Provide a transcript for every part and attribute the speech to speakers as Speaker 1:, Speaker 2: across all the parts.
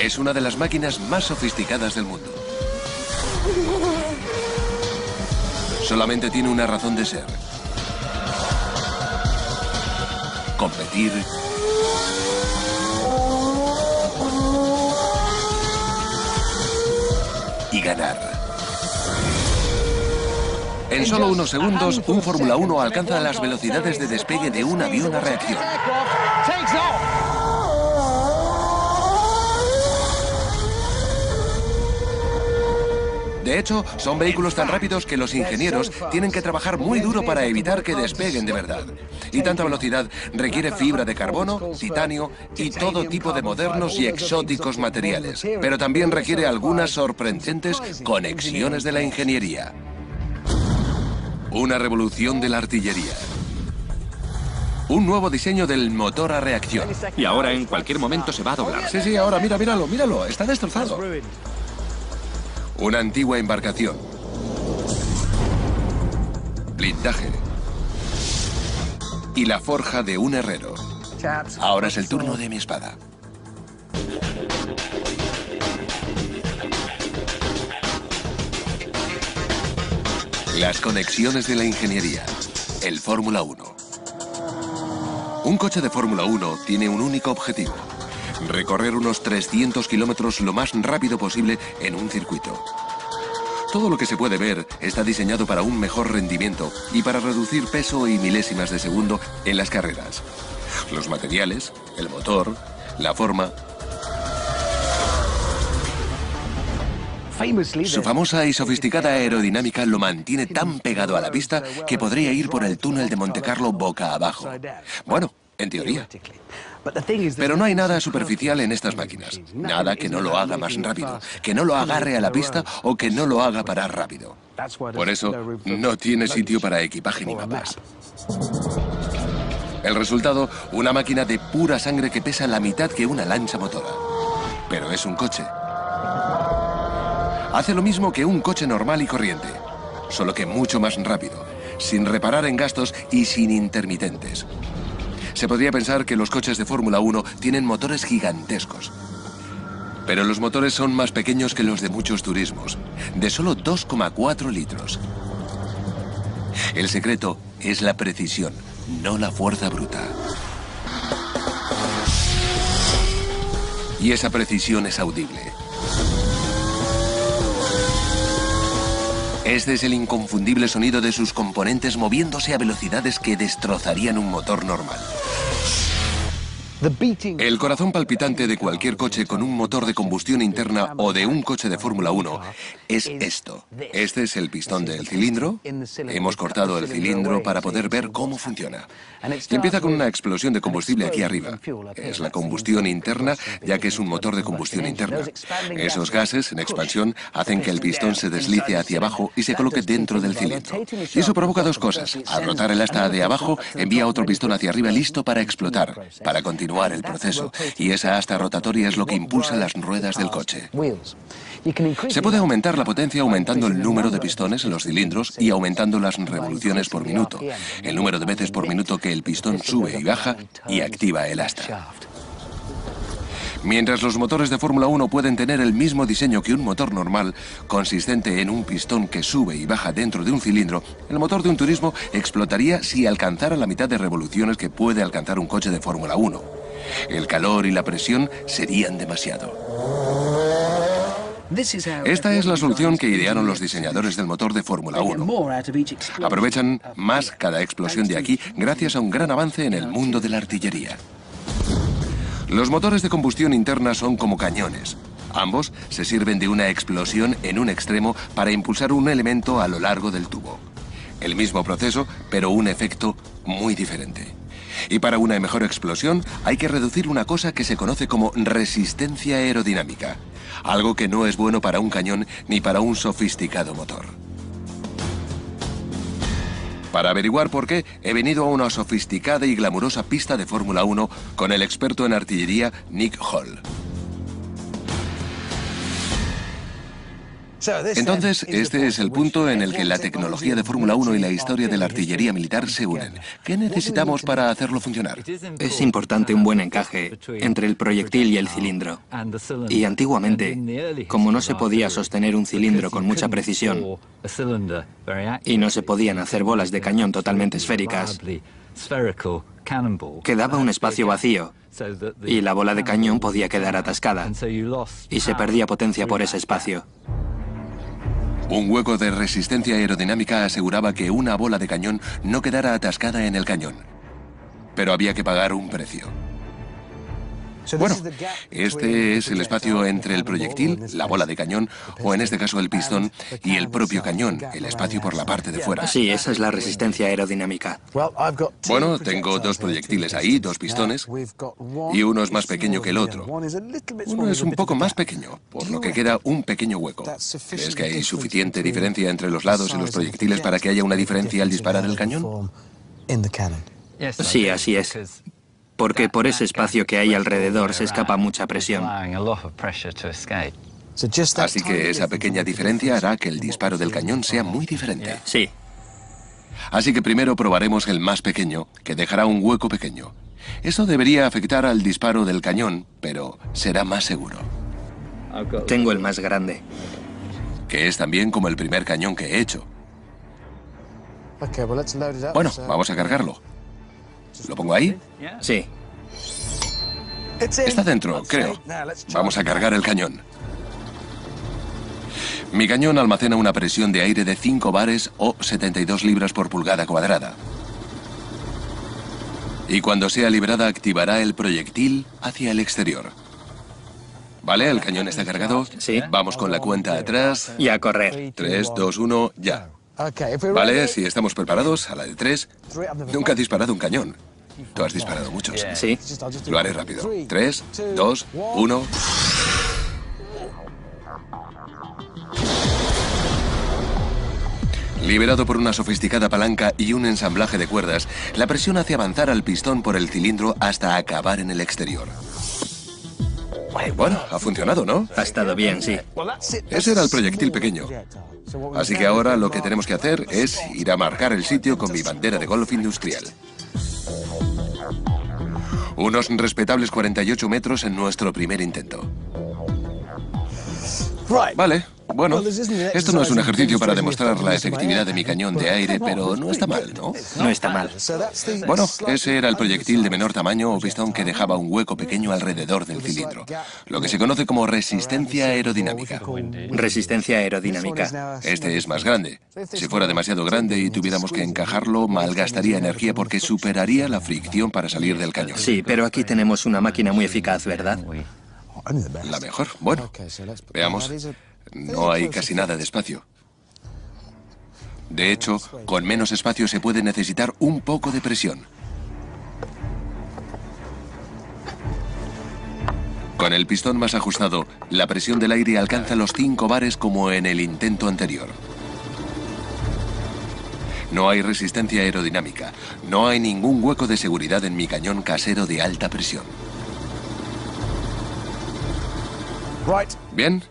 Speaker 1: Es una de las máquinas más sofisticadas del mundo. Solamente tiene una razón de ser: competir y ganar. En solo unos segundos, un Fórmula 1 alcanza las velocidades de despegue de un avión a reacción. De hecho, son vehículos tan rápidos que los ingenieros tienen que trabajar muy duro para evitar que despeguen de verdad. Y tanta velocidad requiere fibra de carbono, titanio y todo tipo de modernos y exóticos materiales. Pero también requiere algunas sorprendentes conexiones de la ingeniería. Una revolución de la artillería. Un nuevo diseño del motor a reacción.
Speaker 2: Y ahora en cualquier momento se va a doblar.
Speaker 1: Sí, ahora míralo, está destrozado. Una antigua embarcación. Blindaje. Y la forja de un herrero. Ahora es el turno de mi espada. Las conexiones de la ingeniería. El Fórmula 1. Un coche de Fórmula 1 tiene un único objetivo: recorrer unos 300 kilómetros lo más rápido posible en un circuito. Todo lo que se puede ver está diseñado para un mejor rendimiento y para reducir peso y milésimas de segundo en las carreras. Los materiales, el motor, la forma. Su famosa y sofisticada aerodinámica lo mantiene tan pegado a la pista que podría ir por el túnel de Montecarlo boca abajo. Bueno, en teoría. Pero no hay nada superficial en estas máquinas. Nada que no lo haga más rápido, que no lo agarre a la pista o que no lo haga parar rápido. Por eso, no tiene sitio para equipaje ni mapas. El resultado, una máquina de pura sangre que pesa la mitad que una lancha motora. Pero es un coche. Hace lo mismo que un coche normal y corriente, solo que mucho más rápido, sin reparar en gastos y sin intermitentes. Se podría pensar que los coches de Fórmula 1 tienen motores gigantescos. Pero los motores son más pequeños que los de muchos turismos, de solo 2,4 litros. El secreto es la precisión, no la fuerza bruta. Y esa precisión es audible. Este es el inconfundible sonido de sus componentes moviéndose a velocidades que destrozarían un motor normal. El corazón palpitante de cualquier coche con un motor de combustión interna o de un coche de Fórmula 1 es esto. Este es el pistón del cilindro. Hemos cortado el cilindro para poder ver cómo funciona. Y empieza con una explosión de combustible aquí arriba. Es la combustión interna, ya que es un motor de combustión interna. Esos gases en expansión hacen que el pistón se deslice hacia abajo y se coloque dentro del cilindro. Y eso provoca dos cosas. Al rotar el asta de abajo, envía otro pistón hacia arriba listo para explotar, para continuar el proceso, y esa asta rotatoria es lo que impulsa las ruedas del coche. Se puede aumentar la potencia aumentando el número de pistones en los cilindros y aumentando las revoluciones por minuto, el número de veces por minuto que el pistón sube y baja y activa el asta. Mientras los motores de Fórmula 1 pueden tener el mismo diseño que un motor normal, consistente en un pistón que sube y baja dentro de un cilindro, el motor de un turismo explotaría si alcanzara la mitad de revoluciones que puede alcanzar un coche de Fórmula 1. El calor y la presión serían demasiado. Esta es la solución que idearon los diseñadores del motor de Fórmula 1. Aprovechan más cada explosión de aquí gracias a un gran avance en el mundo de la artillería. Los motores de combustión interna son como cañones. Ambos se sirven de una explosión en un extremo para impulsar un elemento a lo largo del tubo. El mismo proceso, pero un efecto muy diferente. Y para una mejor explosión hay que reducir una cosa que se conoce como resistencia aerodinámica. Algo que no es bueno para un cañón ni para un sofisticado motor. Para averiguar por qué, he venido a una sofisticada y glamurosa pista de Fórmula 1 con el experto en artillería Nick Hall. Entonces, este es el punto en el que la tecnología de Fórmula 1 y la historia de la artillería militar se unen. ¿Qué necesitamos para hacerlo funcionar?
Speaker 3: Es importante un buen encaje entre el proyectil y el cilindro. Y antiguamente, como no se podía sostener un cilindro con mucha precisión y no se podían hacer bolas de cañón totalmente esféricas, quedaba un espacio vacío y la bola de cañón podía quedar atascada y se perdía potencia por ese espacio.
Speaker 1: Un hueco de resistencia aerodinámica aseguraba que una bola de cañón no quedara atascada en el cañón. Pero había que pagar un precio. Bueno, este es el espacio entre el proyectil, la bola de cañón, o en este caso el pistón, y el propio cañón, el espacio por la parte de fuera.
Speaker 3: Sí, esa es la resistencia aerodinámica.
Speaker 1: Bueno, tengo dos proyectiles ahí, dos pistones, y uno es más pequeño que el otro. Uno es un poco más pequeño, por lo que queda un pequeño hueco. ¿Crees que hay suficiente diferencia entre los lados y los proyectiles para que haya una diferencia al disparar el cañón?
Speaker 3: Sí, así es. Porque por ese espacio que hay alrededor se escapa mucha presión.
Speaker 1: Así que esa pequeña diferencia hará que el disparo del cañón sea muy diferente.
Speaker 3: Sí.
Speaker 1: Así que primero probaremos el más pequeño, que dejará un hueco pequeño. Eso debería afectar al disparo del cañón, pero será más seguro.
Speaker 3: Tengo el más grande.
Speaker 1: Que es también como el primer cañón que he hecho. Bueno, vamos a cargarlo. ¿Lo pongo ahí?
Speaker 3: Sí.
Speaker 1: Está dentro, creo. Vamos a cargar el cañón. Mi cañón almacena una presión de aire de 5 bares o 72 libras por pulgada cuadrada. Y cuando sea liberada activará el proyectil hacia el exterior. ¿Vale? ¿El cañón está cargado?
Speaker 3: Sí.
Speaker 1: Vamos con la cuenta atrás.
Speaker 3: Y a correr.
Speaker 1: 3, 2, 1, ya. Vale, si estamos preparados, a la de 3. Nunca he disparado un cañón. Tú has disparado muchos.
Speaker 3: Sí.
Speaker 1: Lo haré rápido. 3, 2, 1. Liberado por una sofisticada palanca y un ensamblaje de cuerdas, la presión hace avanzar al pistón por el cilindro hasta acabar en el exterior. Bueno, ha funcionado, ¿no?
Speaker 3: Ha estado bien, sí.
Speaker 1: Ese era el proyectil pequeño. Así que ahora lo que tenemos que hacer es ir a marcar el sitio con mi bandera de golf industrial. Unos respetables 48 metros en nuestro primer intento. Vale, bueno, esto no es un ejercicio para demostrar la efectividad de mi cañón de aire, pero no está mal, ¿no?
Speaker 3: No está mal.
Speaker 1: Bueno, ese era el proyectil de menor tamaño o pistón que dejaba un hueco pequeño alrededor del cilindro, lo que se conoce como resistencia aerodinámica.
Speaker 3: Resistencia aerodinámica.
Speaker 1: Este es más grande. Si fuera demasiado grande y tuviéramos que encajarlo, malgastaría energía porque superaría la fricción para salir del cañón.
Speaker 3: Sí, pero aquí tenemos una máquina muy eficaz, ¿verdad?
Speaker 1: La mejor. Bueno, veamos. No hay casi nada de espacio. De hecho, con menos espacio se puede necesitar un poco de presión. Con el pistón más ajustado, la presión del aire alcanza los 5 bares como en el intento anterior. No hay resistencia aerodinámica. No hay ningún hueco de seguridad en mi cañón casero de alta presión. Bien.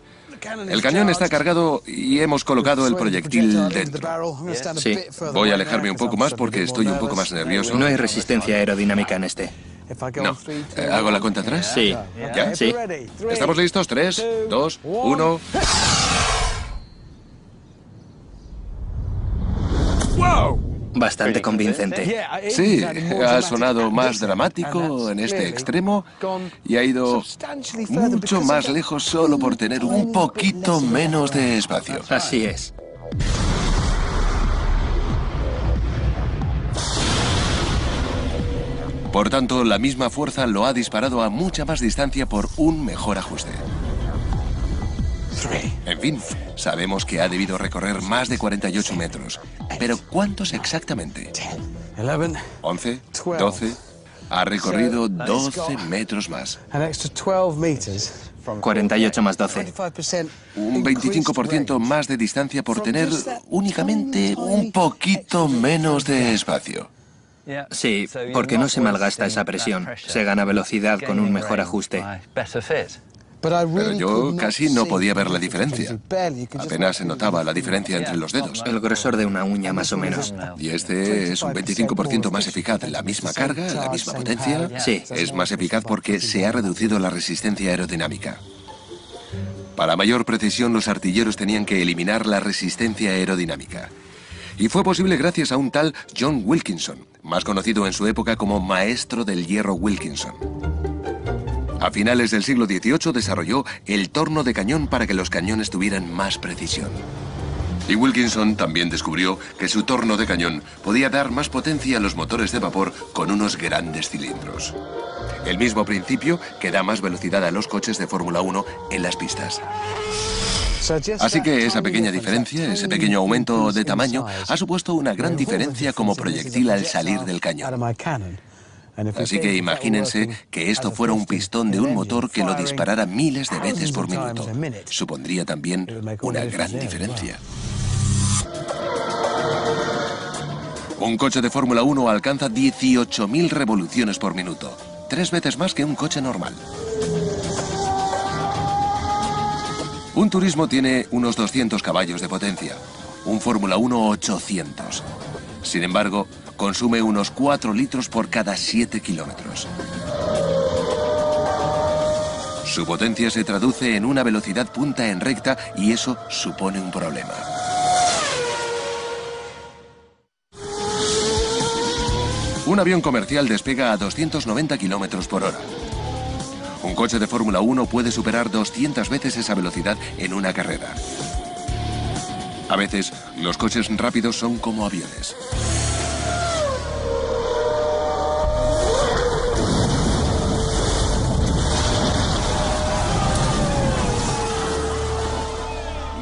Speaker 1: El cañón está cargado y hemos colocado el proyectil dentro.
Speaker 3: Sí.
Speaker 1: Voy a alejarme un poco más porque estoy un poco más nervioso.
Speaker 3: No hay resistencia aerodinámica en este.
Speaker 1: No. ¿Hago la cuenta atrás?
Speaker 3: Sí.
Speaker 1: ¿Ya?
Speaker 3: Sí.
Speaker 1: ¿Estamos listos? 3, 2, 1...
Speaker 3: Bastante convincente.
Speaker 1: Sí, ha sonado más dramático en este extremo y ha ido mucho más lejos solo por tener un poquito menos de espacio.
Speaker 3: Así es.
Speaker 1: Por tanto, la misma fuerza lo ha disparado a mucha más distancia por un mejor ajuste. En fin, sabemos que ha debido recorrer más de 48 metros. Pero ¿cuántos exactamente? 11, 12... Ha recorrido 12 metros más.
Speaker 3: 48 más 12.
Speaker 1: Un 25% más de distancia por tener únicamente un poquito menos de espacio.
Speaker 3: Sí, porque no se malgasta esa presión. Se gana velocidad con un mejor ajuste.
Speaker 1: Pero yo casi no podía ver la diferencia. Apenas se notaba la diferencia entre los dedos.
Speaker 3: El grosor de una uña, más o menos.
Speaker 1: Y este es un 25% más eficaz. La misma carga, la misma potencia.
Speaker 3: Sí.
Speaker 1: Es más eficaz porque se ha reducido la resistencia aerodinámica. Para mayor precisión, los artilleros tenían que eliminar la resistencia aerodinámica. Y fue posible gracias a un tal John Wilkinson, más conocido en su época como Maestro del Hierro Wilkinson. A finales del siglo XVIII desarrolló el torno de cañón para que los cañones tuvieran más precisión. Y Wilkinson también descubrió que su torno de cañón podía dar más potencia a los motores de vapor con unos grandes cilindros. El mismo principio que da más velocidad a los coches de Fórmula 1 en las pistas. Así que esa pequeña diferencia, ese pequeño aumento de tamaño, ha supuesto una gran diferencia como proyectil al salir del cañón. Así que imagínense que esto fuera un pistón de un motor que lo disparara miles de veces por minuto. Supondría también una gran diferencia. Un coche de Fórmula 1 alcanza 18.000 revoluciones por minuto, 3 veces más que un coche normal. Un turismo tiene unos 200 caballos de potencia, un Fórmula 1 800. Sin embargo, consume unos 4 litros por cada 7 kilómetros. Su potencia se traduce en una velocidad punta en recta y eso supone un problema. Un avión comercial despega a 290 kilómetros por hora. Un coche de Fórmula 1 puede superar 200 veces esa velocidad en una carrera. A veces, los coches rápidos son como aviones.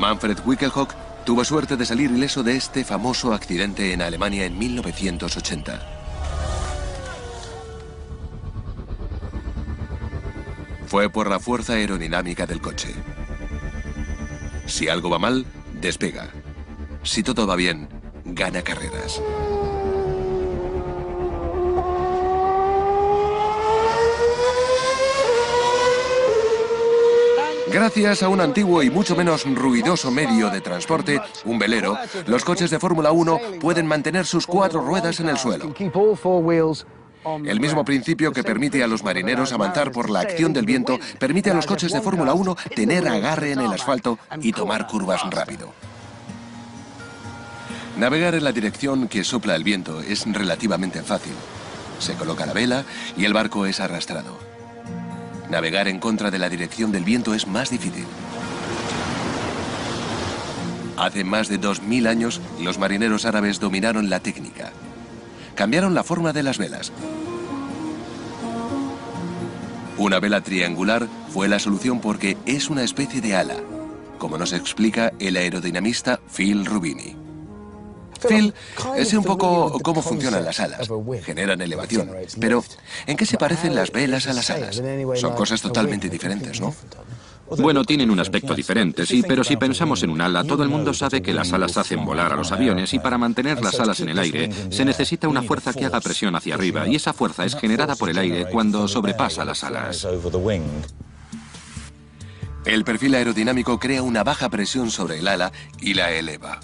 Speaker 1: Manfred Wickelhock tuvo suerte de salir ileso de este famoso accidente en Alemania en 1980. Fue por la fuerza aerodinámica del coche. Si algo va mal, despega. Si todo va bien, gana carreras. Gracias a un antiguo y mucho menos ruidoso medio de transporte, un velero, los coches de Fórmula 1 pueden mantener sus 4 ruedas en el suelo. El mismo principio que permite a los marineros avanzar por la acción del viento, permite a los coches de Fórmula 1 tener agarre en el asfalto y tomar curvas rápido. Navegar en la dirección que sopla el viento es relativamente fácil. Se coloca la vela y el barco es arrastrado. Navegar en contra de la dirección del viento es más difícil. Hace más de 2000 años, los marineros árabes dominaron la técnica. Cambiaron la forma de las velas. Una vela triangular fue la solución porque es una especie de ala, como nos explica el aerodinamista Phil Rubini. Phil, sé un poco cómo funcionan las alas. Generan elevación. Pero, ¿en qué se parecen las velas a las alas? Son cosas totalmente diferentes, ¿no?
Speaker 2: Bueno, tienen un aspecto diferente, sí, pero si pensamos en un ala, todo el mundo sabe que las alas hacen volar a los aviones y para mantener las alas en el aire se necesita una fuerza que haga presión hacia arriba y esa fuerza es generada por el aire cuando sobrepasa las alas.
Speaker 1: El perfil aerodinámico crea una baja presión sobre el ala y la eleva.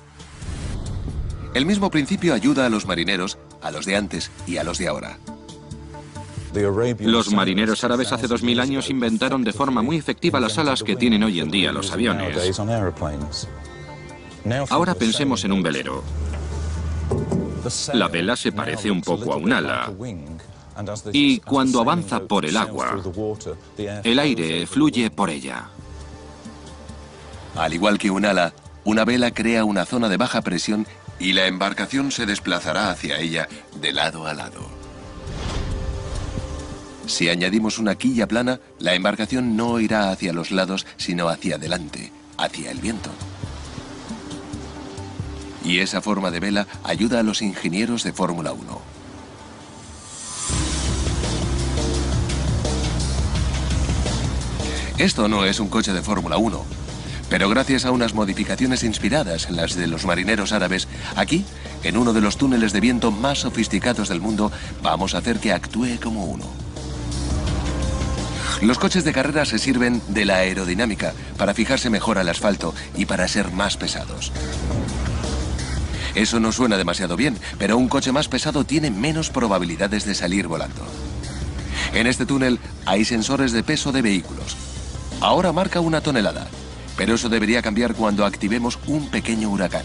Speaker 1: El mismo principio ayuda a los marineros, a los de antes y a los de ahora.
Speaker 2: Los marineros árabes hace 2000 años inventaron de forma muy efectiva las alas que tienen hoy en día los aviones. Ahora pensemos en un velero. La vela se parece un poco a un ala. Y cuando avanza por el agua, el aire fluye por ella.
Speaker 1: Al igual que un ala, una vela crea una zona de baja presión y la embarcación se desplazará hacia ella de lado a lado. Si añadimos una quilla plana, la embarcación no irá hacia los lados, sino hacia adelante, hacia el viento. Y esa forma de vela ayuda a los ingenieros de Fórmula 1. Esto no es un coche de Fórmula 1, pero gracias a unas modificaciones inspiradas en las de los marineros árabes, aquí, en uno de los túneles de viento más sofisticados del mundo, vamos a hacer que actúe como uno. Los coches de carrera se sirven de la aerodinámica para fijarse mejor al asfalto y para ser más pesados. Eso no suena demasiado bien, pero un coche más pesado tiene menos probabilidades de salir volando. En este túnel hay sensores de peso de vehículos. Ahora marca 1 tonelada, pero eso debería cambiar cuando activemos un pequeño huracán.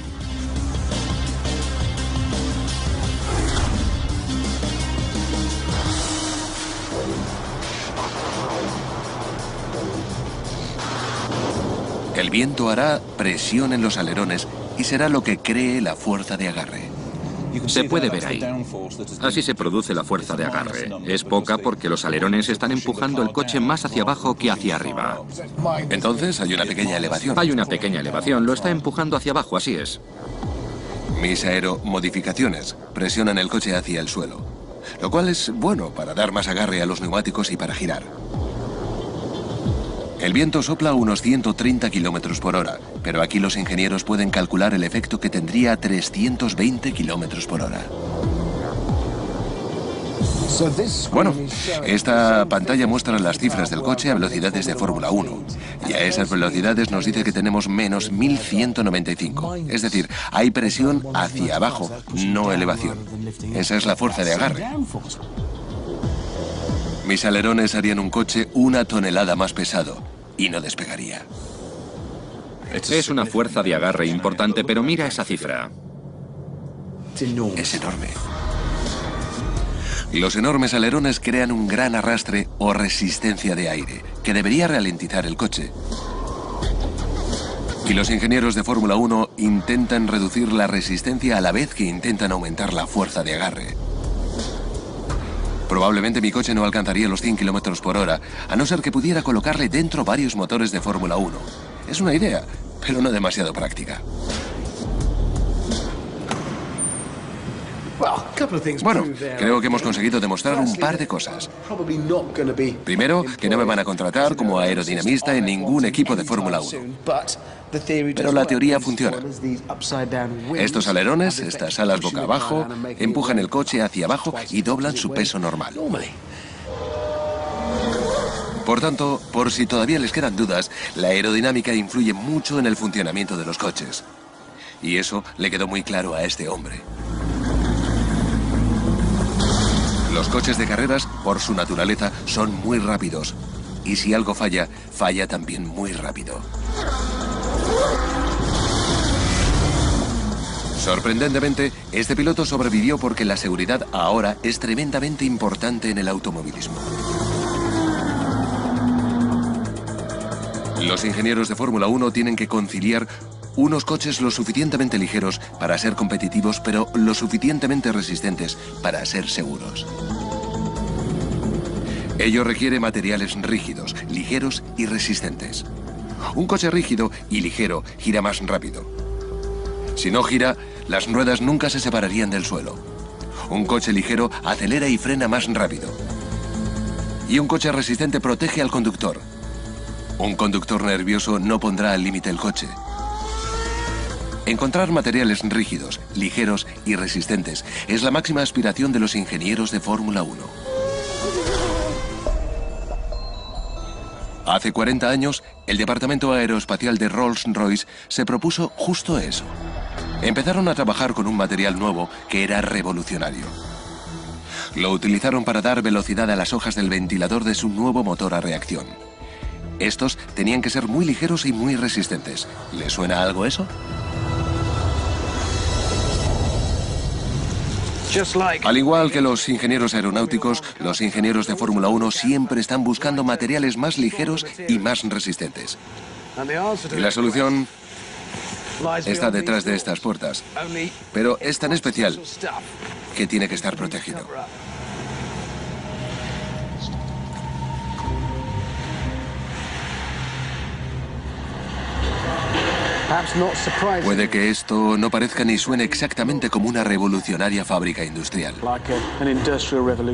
Speaker 1: El viento hará presión en los alerones y será lo que cree la fuerza de agarre.
Speaker 2: Se puede ver ahí. Así se produce la fuerza de agarre. Es poca porque los alerones están empujando el coche más hacia abajo que hacia arriba.
Speaker 1: Entonces hay una pequeña elevación.
Speaker 2: Hay una pequeña elevación, lo está empujando hacia abajo, así es.
Speaker 1: Mis aeromodificaciones presionan el coche hacia el suelo, lo cual es bueno para dar más agarre a los neumáticos y para girar. El viento sopla a unos 130 kilómetros por hora, pero aquí los ingenieros pueden calcular el efecto que tendría a 320 kilómetros por hora. Bueno, esta pantalla muestra las cifras del coche a velocidades de Fórmula 1. Y a esas velocidades nos dice que tenemos menos 1195. Es decir, hay presión hacia abajo, no elevación. Esa es la fuerza de agarre. Mis alerones harían un coche 1 tonelada más pesado y no despegaría.
Speaker 2: Es una fuerza de agarre importante, pero mira esa cifra.
Speaker 1: Es enorme. Los enormes alerones crean un gran arrastre o resistencia de aire, que debería ralentizar el coche. Y los ingenieros de Fórmula 1 intentan reducir la resistencia a la vez que intentan aumentar la fuerza de agarre. Probablemente mi coche no alcanzaría los 100 kilómetros por hora, a no ser que pudiera colocarle dentro varios motores de Fórmula 1. Es una idea, pero no demasiado práctica. Bueno, creo que hemos conseguido demostrar un par de cosas. Primero, que no me van a contratar como aerodinamista en ningún equipo de Fórmula 1. Pero la teoría funciona. Estos alerones, estas alas boca abajo, empujan el coche hacia abajo y doblan su peso normal. Por tanto, por si todavía les quedan dudas, la aerodinámica influye mucho en el funcionamiento de los coches. Y eso le quedó muy claro a este hombre. Los coches de carreras, por su naturaleza, son muy rápidos. Y si algo falla, falla también muy rápido. Sorprendentemente, este piloto sobrevivió porque la seguridad ahora es tremendamente importante en el automovilismo. Los ingenieros de Fórmula 1 tienen que conciliar unos coches lo suficientemente ligeros para ser competitivos, pero lo suficientemente resistentes para ser seguros. Ello requiere materiales rígidos, ligeros y resistentes. Un coche rígido y ligero gira más rápido. Si no gira, las ruedas nunca se separarían del suelo. Un coche ligero acelera y frena más rápido. Y un coche resistente protege al conductor. Un conductor nervioso no pondrá al límite el coche. Encontrar materiales rígidos, ligeros y resistentes es la máxima aspiración de los ingenieros de Fórmula 1. Hace 40 años, el Departamento Aeroespacial de Rolls-Royce se propuso justo eso. Empezaron a trabajar con un material nuevo que era revolucionario. Lo utilizaron para dar velocidad a las hojas del ventilador de su nuevo motor a reacción. Estos tenían que ser muy ligeros y muy resistentes. ¿Les suena algo eso? Al igual que los ingenieros aeronáuticos, los ingenieros de Fórmula 1 siempre están buscando materiales más ligeros y más resistentes. Y la solución está detrás de estas puertas. Pero es tan especial que tiene que estar protegido. Puede que esto no parezca ni suene exactamente como una revolucionaria fábrica industrial.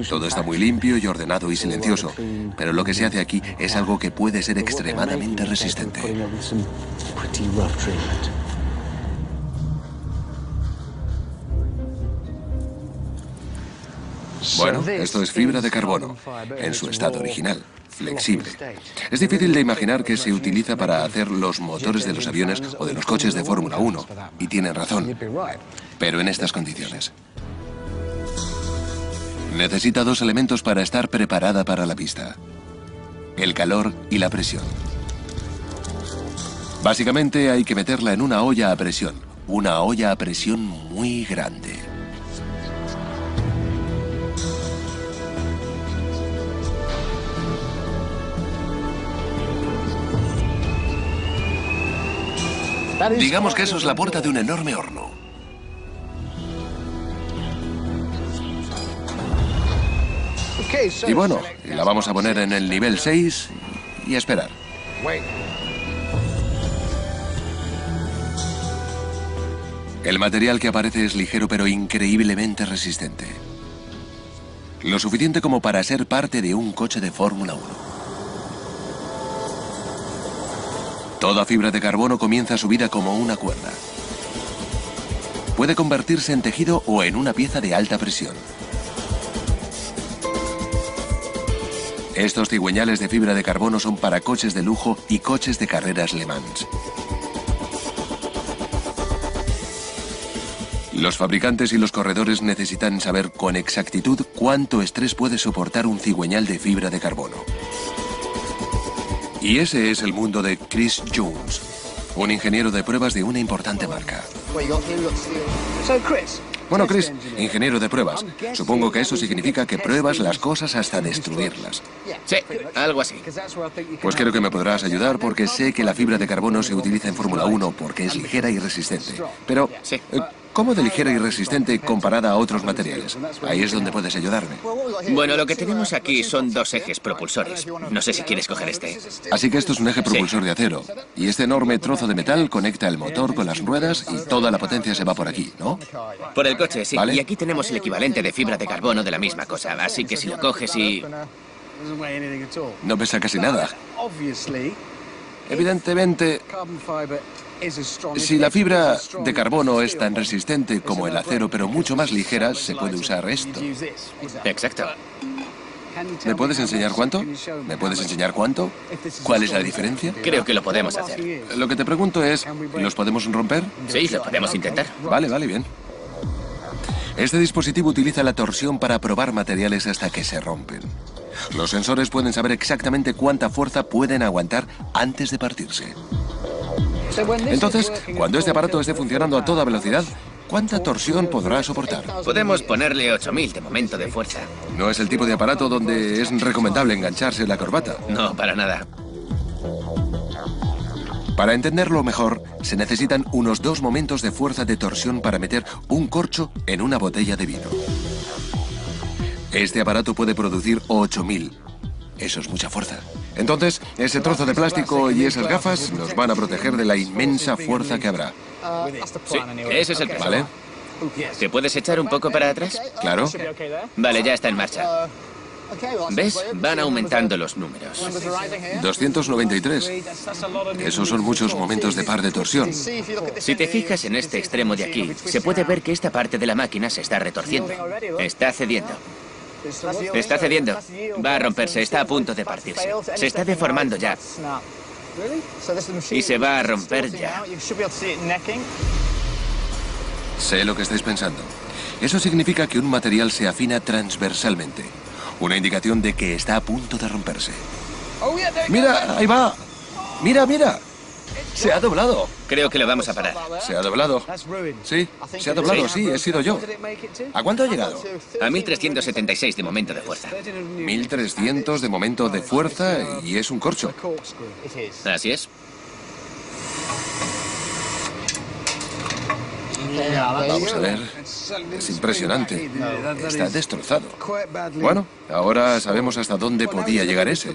Speaker 1: Todo está muy limpio y ordenado y silencioso, pero lo que se hace aquí es algo que puede ser extremadamente resistente. Bueno, esto es fibra de carbono, en su estado original, flexible. Es difícil de imaginar que se utiliza para hacer los motores de los aviones o de los coches de Fórmula 1, y tienen razón, pero en estas condiciones. Necesita dos elementos para estar preparada para la pista: el calor y la presión. Básicamente hay que meterla en una olla a presión muy grande. Digamos que eso es la puerta de un enorme horno. Y bueno, la vamos a poner en el nivel 6 y esperar. El material que aparece es ligero pero increíblemente resistente. Lo suficiente como para ser parte de un coche de Fórmula 1. Toda fibra de carbono comienza su vida como una cuerda. Puede convertirse en tejido o en una pieza de alta presión. Estos cigüeñales de fibra de carbono son para coches de lujo y coches de carreras Le Mans. Los fabricantes y los corredores necesitan saber con exactitud cuánto estrés puede soportar un cigüeñal de fibra de carbono. Y ese es el mundo de Chris Jones, un ingeniero de pruebas de una importante marca. Bueno, Chris, ingeniero de pruebas. Supongo que eso significa que pruebas las cosas hasta destruirlas.
Speaker 4: Sí, algo así.
Speaker 1: Pues creo que me podrás ayudar porque sé que la fibra de carbono se utiliza en Fórmula 1 porque es ligera y resistente. Pero,
Speaker 4: Sí.
Speaker 1: ¿cómo de ligera y resistente comparada a otros materiales? Ahí es donde puedes ayudarme.
Speaker 4: Bueno, lo que tenemos aquí son dos ejes propulsores. No sé si quieres coger este.
Speaker 1: Así que esto es un eje propulsor de acero. Y este enorme trozo de metal conecta el motor con las ruedas y toda la potencia se va por aquí, ¿no?
Speaker 4: Por el coche, sí.
Speaker 1: Vale.
Speaker 4: Y aquí tenemos el equivalente de fibra de carbono de la misma cosa. Así que si lo coges y...
Speaker 1: No pesa casi nada. Evidentemente, si la fibra de carbono es tan resistente como el acero, pero mucho más ligera, se puede usar esto.
Speaker 4: Exacto.
Speaker 1: ¿Me puedes enseñar cuánto? ¿Me puedes enseñar cuánto? ¿Cuál es la diferencia?
Speaker 4: Creo que lo podemos hacer.
Speaker 1: Lo que te pregunto es, ¿los podemos romper?
Speaker 4: Sí, lo podemos intentar.
Speaker 1: Vale, bien. Este dispositivo utiliza la torsión para probar materiales hasta que se rompen. Los sensores pueden saber exactamente cuánta fuerza pueden aguantar antes de partirse. Entonces, cuando este aparato esté funcionando a toda velocidad, ¿cuánta torsión podrá soportar?
Speaker 4: Podemos ponerle 8000 de momento de fuerza.
Speaker 1: No es el tipo de aparato donde es recomendable engancharse la corbata.
Speaker 4: No, para nada.
Speaker 1: Para entenderlo mejor, se necesitan unos 2 momentos de fuerza de torsión para meter un corcho en una botella de vino. Este aparato puede producir 8000. Eso es mucha fuerza. Entonces, ese trozo de plástico y esas gafas nos van a proteger de la inmensa fuerza que habrá.
Speaker 4: Sí, ese es el plan.
Speaker 1: ¿Vale?
Speaker 4: ¿Te puedes echar un poco para atrás?
Speaker 1: Claro.
Speaker 4: Vale, ya está en marcha. ¿Ves? Van aumentando los números.
Speaker 1: 293. Esos son muchos momentos de par de torsión.
Speaker 4: Si te fijas en este extremo de aquí, se puede ver que esta parte de la máquina se está retorciendo. Está cediendo. Está cediendo. Va a romperse, está a punto de partirse. Se está deformando ya. Y se va a romper ya.
Speaker 1: Sé lo que estáis pensando. Eso significa que un material se afina transversalmente. Una indicación de que está a punto de romperse. ¡Mira! ¡Ahí va! ¡Mira! ¡Se ha doblado!
Speaker 4: Creo que lo vamos a parar.
Speaker 1: Se ha doblado. Sí, se ha doblado, sí, he sido yo. ¿A cuánto ha llegado?
Speaker 4: A 1376 de momento de fuerza.
Speaker 1: 1300 de momento de fuerza y es un corcho.
Speaker 4: Así es.
Speaker 1: Vamos a ver. Es impresionante. Está destrozado. Bueno, ahora sabemos hasta dónde podía llegar ese.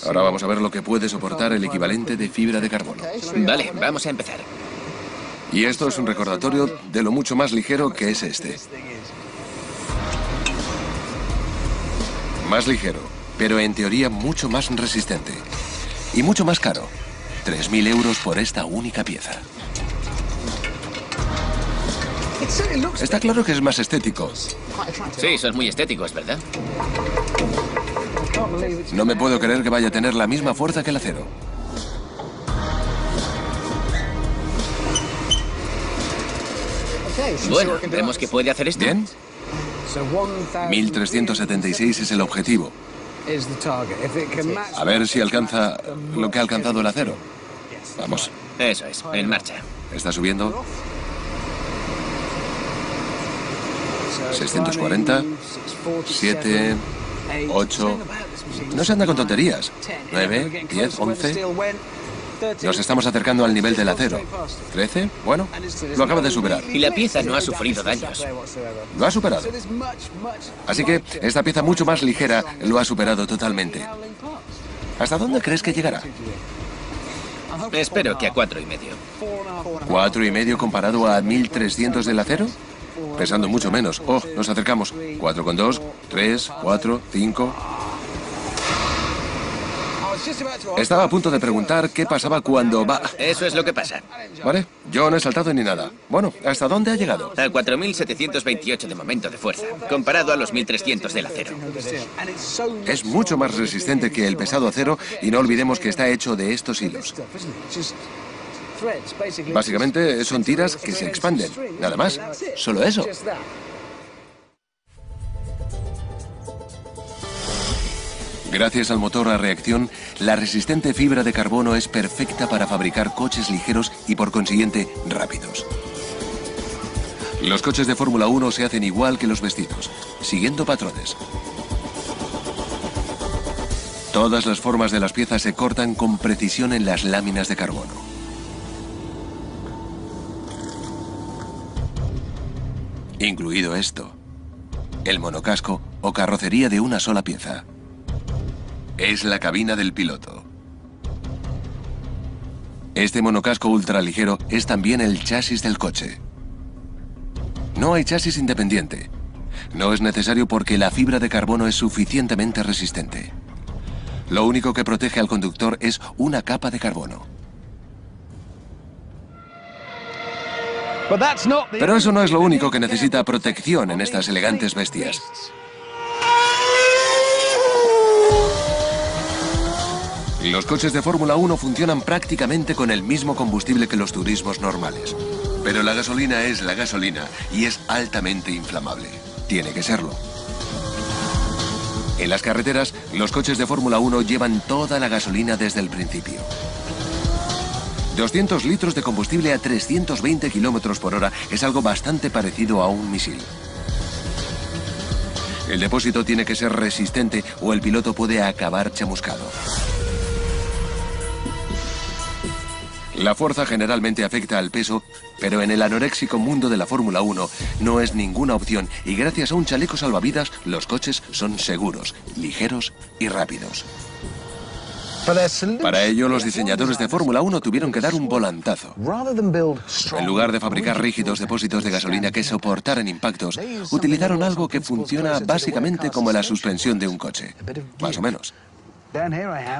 Speaker 1: Ahora vamos a ver lo que puede soportar el equivalente de fibra de carbono.
Speaker 4: Vale, vamos a empezar.
Speaker 1: Y esto es un recordatorio de lo mucho más ligero que es este. Más ligero, pero en teoría mucho más resistente. Y mucho más caro. 3000 euros por esta única pieza. Está claro que es más estético.
Speaker 4: Sí, son muy estéticos, ¿verdad?
Speaker 1: No me puedo creer que vaya a tener la misma fuerza que el acero.
Speaker 4: Bueno, vemos que puede hacer esto.
Speaker 1: ¿Bien? 1376 es el objetivo. A ver si alcanza lo que ha alcanzado el acero. Vamos.
Speaker 4: Eso es, en marcha.
Speaker 1: Está subiendo. 640, 7, 8... No se anda con tonterías. 9, 10, 11... Nos estamos acercando al nivel del acero. 13, bueno, lo acaba de superar.
Speaker 4: Y la pieza no ha sufrido daños.
Speaker 1: Lo ha superado. Así que esta pieza mucho más ligera lo ha superado totalmente. ¿Hasta dónde crees que llegará?
Speaker 4: Espero que a 4,5.
Speaker 1: ¿4,5 comparado a 1300 del acero? Pesando mucho menos. Oh, nos acercamos. 4,2, 3, 4, 5... Estaba a punto de preguntar qué pasaba cuando va...
Speaker 4: Eso es lo que pasa.
Speaker 1: Vale, yo no he saltado ni nada. Bueno, ¿hasta dónde ha llegado?
Speaker 4: A 4.728 de momento de fuerza, comparado a los 1.300 del acero.
Speaker 1: Es mucho más resistente que el pesado acero y no olvidemos que está hecho de estos hilos. Básicamente son tiras que se expanden. Nada más. Solo eso. Gracias al motor a reacción, la resistente fibra de carbono es perfecta para fabricar coches ligeros y por consiguiente rápidos. Los coches de Fórmula 1 se hacen igual que los vestidos, siguiendo patrones. Todas las formas de las piezas se cortan con precisión en las láminas de carbono. Incluido esto, el monocasco o carrocería de una sola pieza. Es la cabina del piloto. Este monocasco ultraligero es también el chasis del coche. No hay chasis independiente. No es necesario porque la fibra de carbono es suficientemente resistente. Lo único que protege al conductor es una capa de carbono. Pero eso no es lo único que necesita protección en estas elegantes bestias. Los coches de Fórmula 1 funcionan prácticamente con el mismo combustible que los turismos normales. Pero la gasolina es la gasolina y es altamente inflamable. Tiene que serlo. En las carreteras, los coches de Fórmula 1 llevan toda la gasolina desde el principio. 200 litros de combustible a 320 kilómetros por hora es algo bastante parecido a un misil. El depósito tiene que ser resistente o el piloto puede acabar chamuscado. La fuerza generalmente afecta al peso, pero en el anoréxico mundo de la Fórmula 1 no es ninguna opción y gracias a un chaleco salvavidas los coches son seguros, ligeros y rápidos. Para ello, los diseñadores de Fórmula 1 tuvieron que dar un volantazo. En lugar de fabricar rígidos depósitos de gasolina que soportaran impactos, utilizaron algo que funciona básicamente como la suspensión de un coche. Más o menos.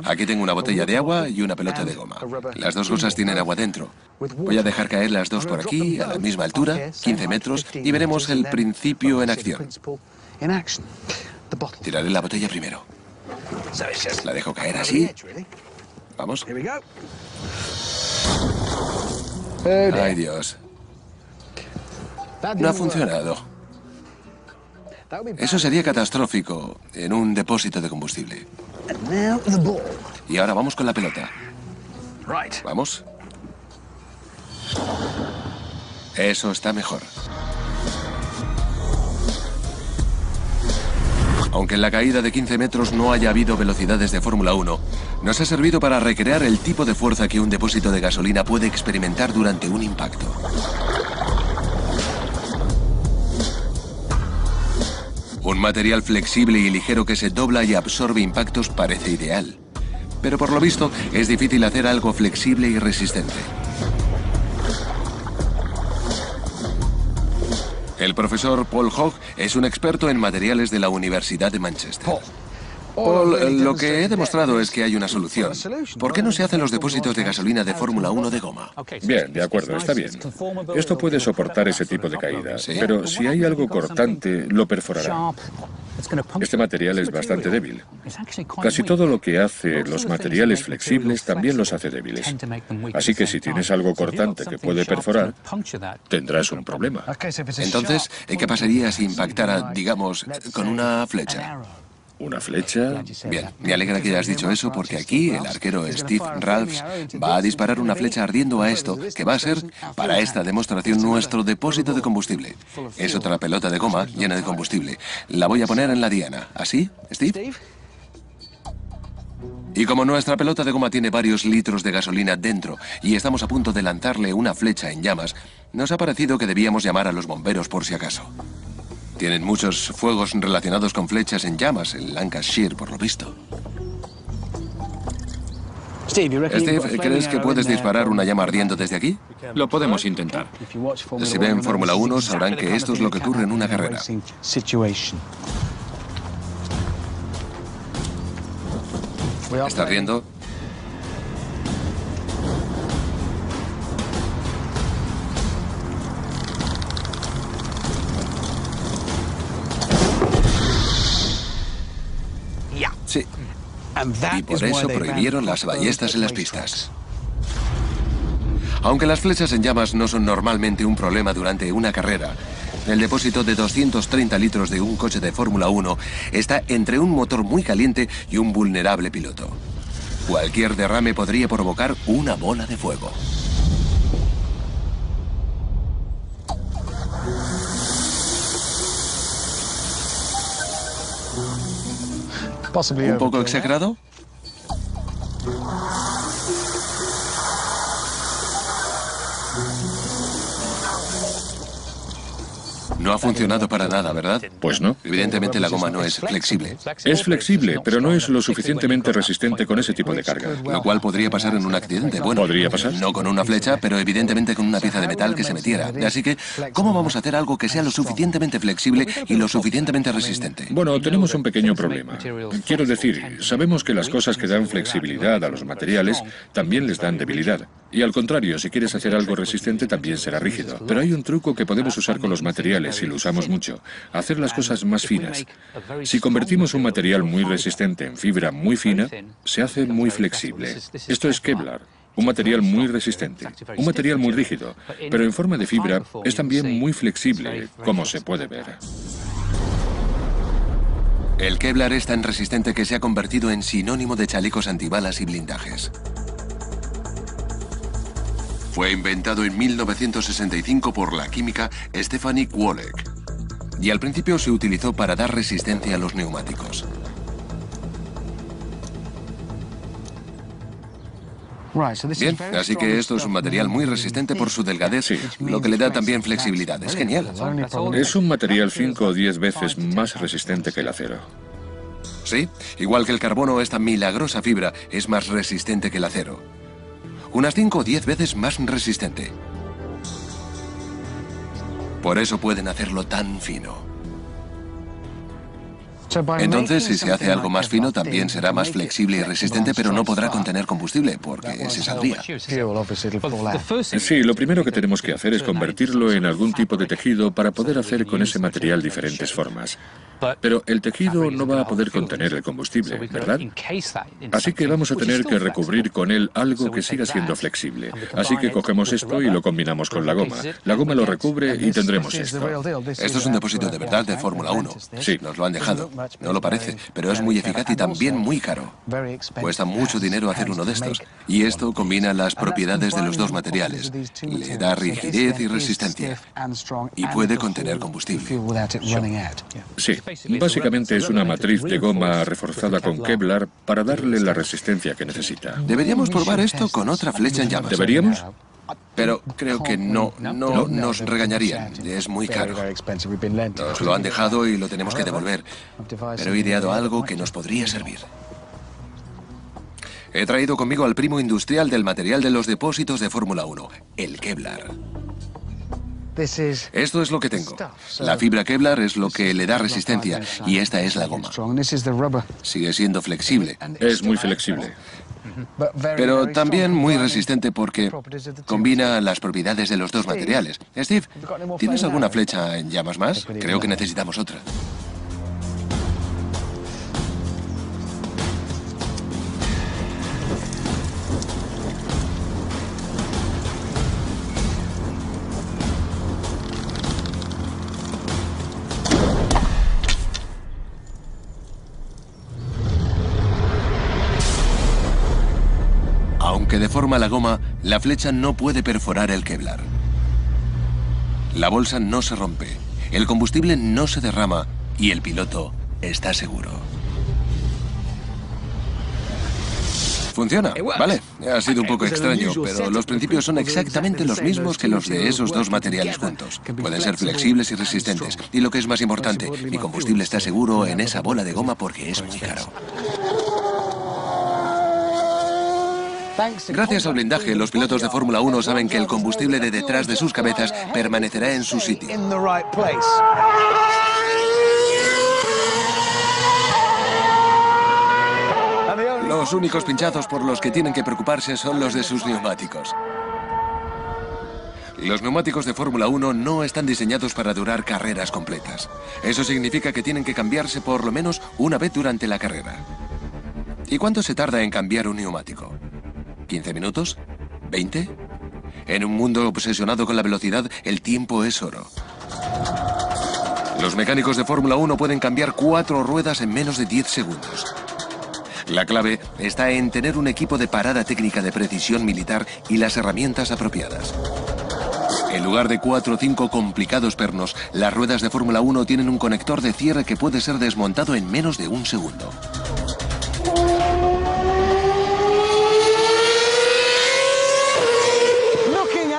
Speaker 1: Aquí tengo una botella de agua y una pelota de goma. Las dos cosas tienen agua dentro. Voy a dejar caer las dos por aquí, a la misma altura, 15 metros, y veremos el principio en acción. Tiraré la botella primero. La dejo caer así. Vamos. Ay, Dios. No ha funcionado. Eso sería catastrófico en un depósito de combustible. Y ahora vamos con la pelota. Vamos. Eso está mejor. Aunque en la caída de 15 metros no haya habido velocidades de Fórmula 1, nos ha servido para recrear el tipo de fuerza que un depósito de gasolina puede experimentar durante un impacto. Un material flexible y ligero que se dobla y absorbe impactos parece ideal. Pero por lo visto es difícil hacer algo flexible y resistente. El profesor Paul Hogg es un experto en materiales de la Universidad de Manchester. Paul, lo que he demostrado es que hay una solución. ¿Por qué no se hacen los depósitos de gasolina de Fórmula 1 de goma?
Speaker 5: Bien, de acuerdo, está bien. Esto puede soportar ese tipo de caída,
Speaker 1: Sí.
Speaker 5: pero si hay algo cortante, lo perforará. Este material es bastante débil. Casi todo lo que hace los materiales flexibles también los hace débiles. Así que si tienes algo cortante que puede perforar, tendrás un problema.
Speaker 1: Entonces, ¿qué pasaría si impactara, digamos, con una flecha?
Speaker 5: ¿Una flecha?
Speaker 1: Bien, me alegra que hayas dicho eso porque aquí el arquero Steve Ralphs va a disparar una flecha ardiendo a esto, que va a ser, para esta demostración, nuestro depósito de combustible. Es otra pelota de goma llena de combustible. La voy a poner en la diana. ¿Así, Steve? Y como nuestra pelota de goma tiene varios litros de gasolina dentro y estamos a punto de lanzarle una flecha en llamas, nos ha parecido que debíamos llamar a los bomberos por si acaso. Tienen muchos fuegos relacionados con flechas en llamas en Lancashire, por lo visto. Steve, ¿crees que puedes disparar una llama ardiendo desde aquí?
Speaker 2: Lo podemos intentar.
Speaker 1: Si ven Fórmula 1 sabrán que esto es lo que ocurre en una carrera. ¿Está ardiendo? Sí. Y por eso prohibieron las ballestas en las pistas. Aunque las flechas en llamas no son normalmente un problema durante una carrera, el depósito de 230 litros de un coche de Fórmula 1 está entre un motor muy caliente y un vulnerable piloto. Cualquier derrame podría provocar una bola de fuego. ¿Un poco exagerado? No ha funcionado para nada, ¿verdad?
Speaker 5: Pues no.
Speaker 1: Evidentemente la goma no es flexible,
Speaker 5: Es flexible, pero no es lo suficientemente resistente con ese tipo de carga.
Speaker 1: lo cual podría pasar en un accidente. Bueno,
Speaker 5: ¿Podría pasar?
Speaker 1: no con una flecha, pero evidentemente con una pieza de metal que se metiera. Así que, ¿cómo vamos a hacer algo que sea lo suficientemente flexible y lo suficientemente resistente?
Speaker 5: Bueno, tenemos un pequeño problema. Quiero decir, sabemos que las cosas que dan flexibilidad a los materiales también les dan debilidad. Y al contrario, si quieres hacer algo resistente también será rígido. Pero hay un truco que podemos usar con los materiales y lo usamos mucho. Hacer las cosas más finas. Si convertimos un material muy resistente en fibra muy fina, se hace muy flexible. Esto es Kevlar. Un material muy resistente, un material muy rígido, pero en forma de fibra es también muy flexible, como se puede ver.
Speaker 1: El Kevlar es tan resistente que se ha convertido en sinónimo de chalecos antibalas y blindajes. Fue inventado en 1965 por la química Stephanie Kwolek y al principio se utilizó para dar resistencia a los neumáticos. Bien, así que esto es un material muy resistente por su delgadez, lo que le da también flexibilidad. Es genial.
Speaker 5: Es un material 5 o 10 veces más resistente que el acero.
Speaker 1: Sí, igual que el carbono, esta milagrosa fibra es más resistente que el acero. Unas 5 o 10 veces más resistente. Por eso pueden hacerlo tan fino. Entonces, si se hace algo más fino, también será más flexible y resistente, pero no podrá contener combustible, porque se saldría.
Speaker 5: Sí, lo primero que tenemos que hacer es convertirlo en algún tipo de tejido para poder hacer con ese material diferentes formas. Pero el tejido no va a poder contener el combustible, ¿verdad? Así que vamos a tener que recubrir con él algo que siga siendo flexible. Así que cogemos esto y lo combinamos con la goma. La goma lo recubre y tendremos esto.
Speaker 1: Esto es un depósito de verdad de Fórmula 1.
Speaker 5: Sí.
Speaker 1: Nos lo han dejado. No lo parece, pero es muy eficaz y también muy caro. Cuesta mucho dinero hacer uno de estos. Y esto combina las propiedades de los dos materiales. Le da rigidez y resistencia. Y puede contener combustible.
Speaker 5: Sí, básicamente es una matriz de goma reforzada con Kevlar para darle la resistencia que necesita.
Speaker 1: Deberíamos probar esto con otra flecha en llamas.
Speaker 5: ¿Deberíamos?
Speaker 1: Pero creo que no nos regañarían. Es muy caro. Nos lo han dejado y lo tenemos que devolver. Pero he ideado algo que nos podría servir. He traído conmigo al primo industrial del material de los depósitos de Fórmula 1, el Kevlar. Esto es lo que tengo. La fibra Kevlar es lo que le da resistencia y esta es la goma. Sigue siendo flexible.
Speaker 5: Es muy flexible.
Speaker 1: Pero también muy resistente porque combina las propiedades de los dos materiales. Steve, ¿tienes alguna flecha en llamas más? Creo que necesitamos otra. Aunque deforma la goma, la flecha no puede perforar el Kevlar. La bolsa no se rompe, el combustible no se derrama y el piloto está seguro. Funciona, vale. Ha sido un poco extraño, pero los principios son exactamente los mismos que los de esos dos materiales juntos. Pueden ser flexibles y resistentes. Y lo que es más importante, mi combustible está seguro en esa bola de goma porque es muy caro. Gracias al blindaje, los pilotos de Fórmula 1 saben que el combustible de detrás de sus cabezas permanecerá en su sitio. Los únicos pinchazos por los que tienen que preocuparse son los de sus neumáticos. Los neumáticos de Fórmula 1 no están diseñados para durar carreras completas. Eso significa que tienen que cambiarse por lo menos una vez durante la carrera. ¿Y cuánto se tarda en cambiar un neumático? ¿15 minutos? ¿20? En un mundo obsesionado con la velocidad, el tiempo es oro. Los mecánicos de Fórmula 1 pueden cambiar 4 ruedas en menos de 10 segundos. La clave está en tener un equipo de parada técnica de precisión militar y las herramientas apropiadas. En lugar de 4 o 5 complicados pernos, las ruedas de Fórmula 1 tienen un conector de cierre que puede ser desmontado en menos de un segundo.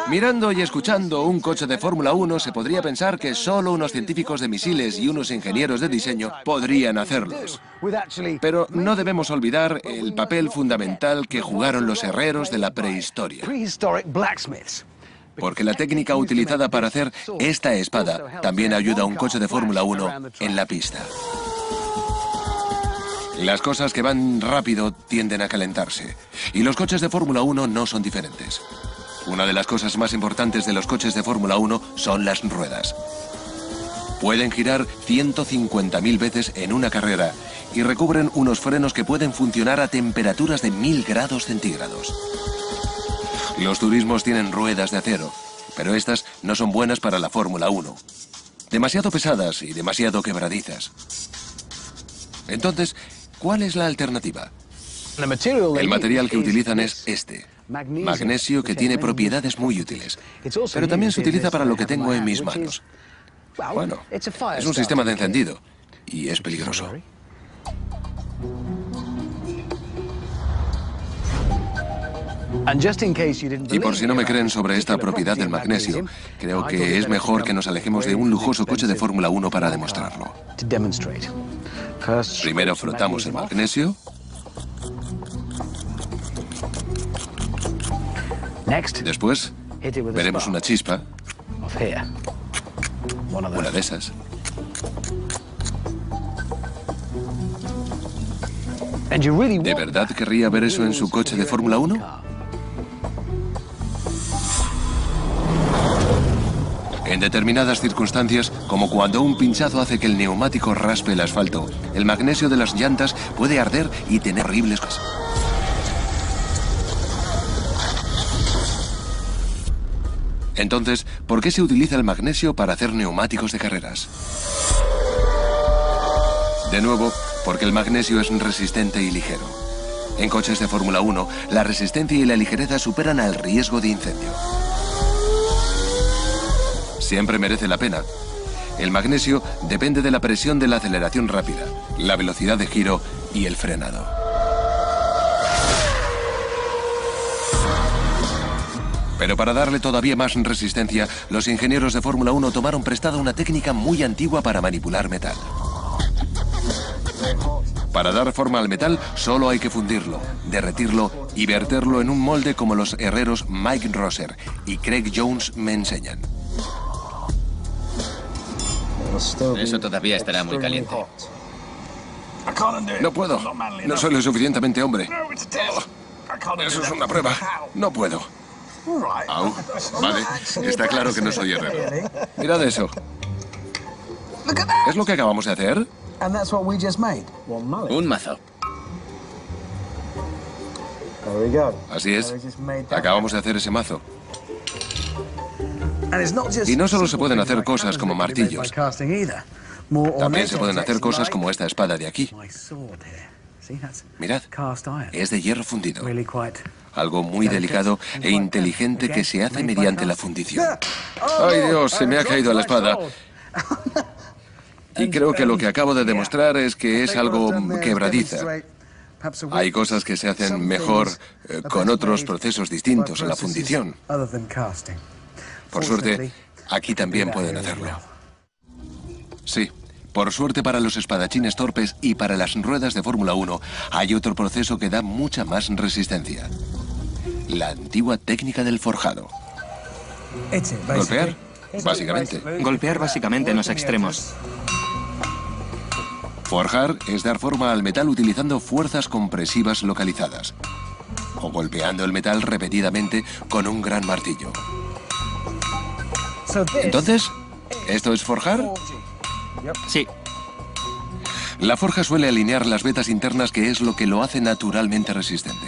Speaker 1: Mirando y escuchando un coche de Fórmula 1 se podría pensar que solo unos científicos de misiles y unos ingenieros de diseño podrían hacerlos. Pero no debemos olvidar el papel fundamental que jugaron los herreros de la prehistoria. Porque la técnica utilizada para hacer esta espada también ayuda a un coche de Fórmula 1 en la pista. Las cosas que van rápido tienden a calentarse. Y los coches de Fórmula 1 no son diferentes. Una de las cosas más importantes de los coches de Fórmula 1 son las ruedas. Pueden girar 150.000 veces en una carrera y recubren unos frenos que pueden funcionar a temperaturas de 1000 grados centígrados. Los turismos tienen ruedas de acero, pero estas no son buenas para la Fórmula 1. Demasiado pesadas y demasiado quebradizas. Entonces, ¿cuál es la alternativa? El material que utilizan es este. Magnesio, que tiene propiedades muy útiles. Pero también se utiliza para lo que tengo en mis manos. Bueno, es un sistema de encendido y es peligroso. Y por si no me creen sobre esta propiedad del magnesio, creo que es mejor que nos alejemos de un lujoso coche de Fórmula 1 para demostrarlo. Primero frotamos el magnesio. Después, veremos una chispa. Una de esas. ¿De verdad querría ver eso en su coche de Fórmula 1? En determinadas circunstancias, como cuando un pinchazo hace que el neumático raspe el asfalto, el magnesio de las llantas puede arder y tener horribles cosas. Entonces, ¿por qué se utiliza el magnesio para hacer neumáticos de carreras? De nuevo, porque el magnesio es resistente y ligero. En coches de Fórmula 1, la resistencia y la ligereza superan al riesgo de incendio. Siempre merece la pena. El magnesio depende de la presión de la aceleración rápida, la velocidad de giro y el frenado. Pero para darle todavía más resistencia, los ingenieros de Fórmula 1 tomaron prestada una técnica muy antigua para manipular metal. Para dar forma al metal, solo hay que fundirlo, derretirlo y verterlo en un molde como los herreros Mike Rosser y Craig Jones me enseñan.
Speaker 4: Eso todavía estará muy caliente.
Speaker 1: No puedo. No soy lo suficientemente hombre. Eso es una prueba. No puedo. Au. Vale. Está claro que no soy herrero. Mirad eso. ¿Es lo que acabamos de hacer?
Speaker 4: Un mazo.
Speaker 1: Así es. Acabamos de hacer ese mazo. Y no solo se pueden hacer cosas como martillos. También se pueden hacer cosas como esta espada de aquí. Mirad, es de hierro fundido. Algo muy delicado e inteligente que se hace mediante la fundición. ¡Ay, Dios! Se me ha caído la espada. Y creo que lo que acabo de demostrar es que es algo quebradiza. Hay cosas que se hacen mejor con otros procesos distintos a la fundición. Por suerte, aquí también pueden hacerlo. Sí, por suerte para los espadachines torpes y para las ruedas de Fórmula 1, hay otro proceso que da mucha más resistencia. La antigua técnica del forjado. ¿Golpear? Básicamente.
Speaker 3: Golpear básicamente en los extremos.
Speaker 1: Forjar es dar forma al metal utilizando fuerzas compresivas localizadas. O golpeando el metal repetidamente con un gran martillo. Entonces, ¿esto es forjar?
Speaker 3: Sí.
Speaker 1: La forja suele alinear las vetas internas, que es lo que lo hace naturalmente resistente.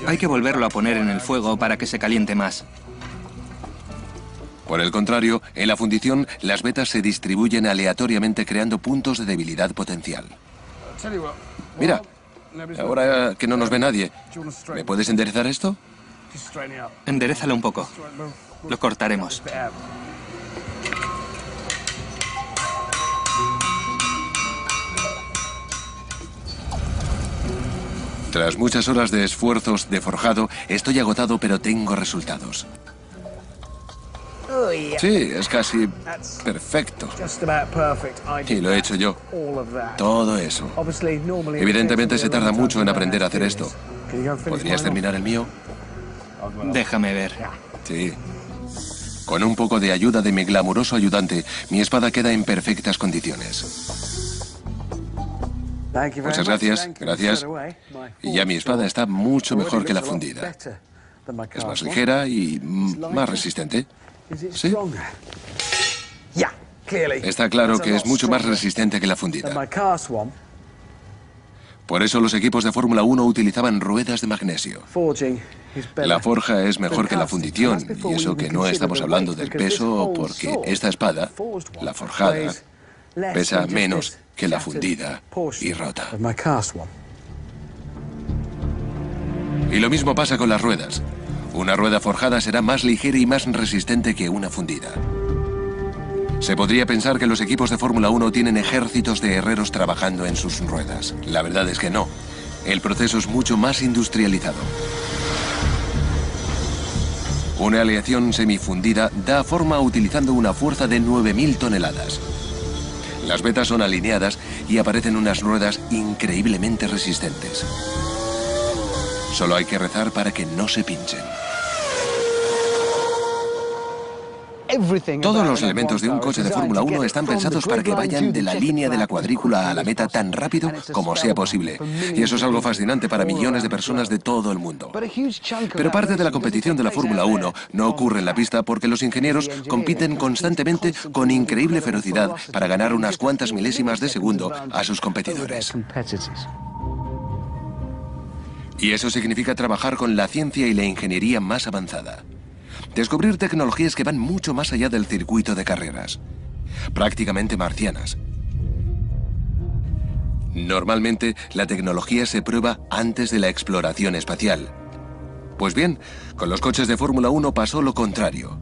Speaker 3: Hay que volverlo a poner en el fuego para que se caliente más.
Speaker 1: Por el contrario, en la fundición, las vetas se distribuyen aleatoriamente creando puntos de debilidad potencial. Mira, ahora que no nos ve nadie, ¿me puedes enderezar esto?
Speaker 3: Enderézalo un poco. Lo cortaremos.
Speaker 1: Tras muchas horas de esfuerzos de forjado, estoy agotado, pero tengo resultados. Sí, es casi perfecto. Y lo he hecho yo. Todo eso. Evidentemente se tarda mucho en aprender a hacer esto. ¿Podrías terminar el mío?
Speaker 3: Déjame ver.
Speaker 1: Sí. Con un poco de ayuda de mi glamuroso ayudante, mi espada queda en perfectas condiciones. Muchas gracias, gracias. Y ya mi espada está mucho mejor que la fundida. Es más ligera y más resistente. ¿Sí? Está claro que es mucho más resistente que la fundida. Por eso los equipos de Fórmula 1 utilizaban ruedas de magnesio. La forja es mejor que la fundición, y eso que no estamos hablando del peso, porque esta espada, la forjada, pesa menos que la fundida y rota. Y lo mismo pasa con las ruedas. Una rueda forjada será más ligera y más resistente que una fundida. Se podría pensar que los equipos de Fórmula 1 tienen ejércitos de herreros trabajando en sus ruedas. La verdad es que no. El proceso es mucho más industrializado. Una aleación semifundida da forma utilizando una fuerza de 9.000 toneladas. Las vetas son alineadas y aparecen unas ruedas increíblemente resistentes. Solo hay que rezar para que no se pinchen. Todos los elementos de un coche de Fórmula 1 están pensados para que vayan de la línea de la cuadrícula a la meta tan rápido como sea posible. Y eso es algo fascinante para millones de personas de todo el mundo. Pero parte de la competición de la Fórmula 1 no ocurre en la pista porque los ingenieros compiten constantemente con increíble ferocidad para ganar unas cuantas milésimas de segundo a sus competidores. Y eso significa trabajar con la ciencia y la ingeniería más avanzada. Descubrir tecnologías que van mucho más allá del circuito de carreras. Prácticamente marcianas. Normalmente, la tecnología se prueba antes de la exploración espacial. Pues bien, con los coches de Fórmula 1 pasó lo contrario.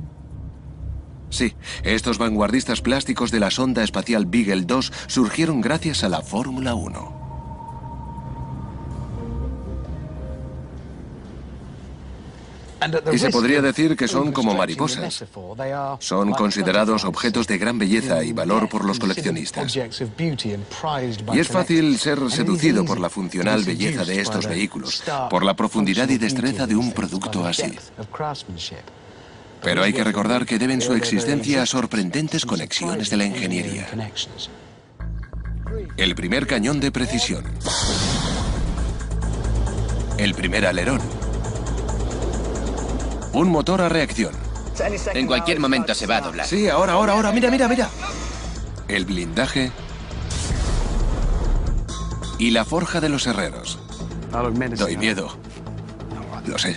Speaker 1: Sí, estos vanguardistas plásticos de la sonda espacial Beagle 2 surgieron gracias a la Fórmula 1. Y se podría decir que son como mariposas. Son considerados objetos de gran belleza y valor por los coleccionistas. Y es fácil ser seducido por la funcional belleza de estos vehículos, por la profundidad y destreza de un producto así. Pero hay que recordar que deben su existencia a sorprendentes conexiones de la ingeniería. El primer cañón de precisión. El primer alerón. Un motor a reacción.
Speaker 4: En cualquier momento se va a doblar.
Speaker 1: Sí, ahora, mira. El blindaje. Y la forja de los herreros. Doy miedo. Lo sé.